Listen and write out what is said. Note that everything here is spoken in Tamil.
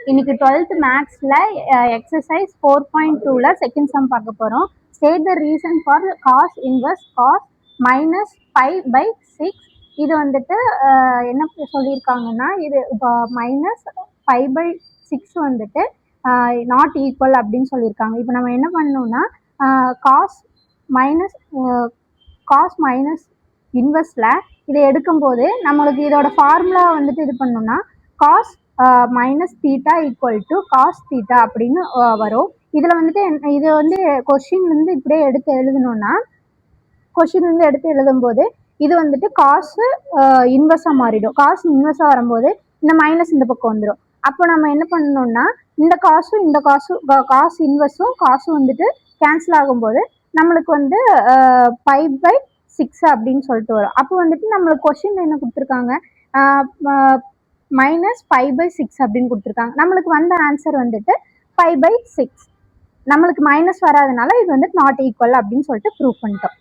இன்னைக்கு 12th மேக்ஸ்ல எக்ஸசைஸ் 4.2ல செகண்ட் சம் பார்க்க போறோம். State the reason for cos inverse cos minus 5/6. இது வந்துட்டு என்ன சொல்லியிருக்காங்கன்னா, இது இப்போ மைனஸ் 5/6 வந்துட்டு நாட் ஈக்குவல் அப்படின்னு சொல்லியிருக்காங்க. இப்போ நம்ம என்ன பண்ணணும்னா, காஸ் மைனஸ் இன்வெர்ஸில் இதை எடுக்கும்போது நம்மளுக்கு இதோட ஃபார்முலா வந்துட்டு இது பண்ணோம்னா cos minus theta equal to cos theta அப்படின்னு வரும். இதில் வந்துட்டு இது வந்து கொஷின்லேருந்து இப்படியே எடுத்து எழுதணும்னா, கொஷின்லேருந்து எடுத்து எழுதும்போது இது வந்துட்டு காசு இன்வெர்ஸாக மாறிடும். காசு இன்வெர்ஸாக வரும்போது இந்த மைனஸ் இந்த பக்கம் வந்துடும். அப்போ நம்ம என்ன பண்ணணும்னா, இந்த காசு இன்வெர்ஸும் காசும் வந்துட்டு கேன்சல் ஆகும்போது நம்மளுக்கு வந்து 5/6 அப்படின்னு சொல்லிட்டு வரும். அப்போ வந்துட்டு நம்மளுக்கு கொஷின் என்ன கொடுத்துருக்காங்க, மைனஸ் 5/6 அப்படின்னு கொடுத்துருக்காங்க. நம்மளுக்கு வந்த ஆன்சர் வந்துட்டு 5/6. நம்மளுக்கு மைனஸ் வராதனால இது வந்துட்டு நாட் ஈக்குவல் அப்படின்னு சொல்லிட்டு ப்ரூவ் பண்ணிட்டோம்.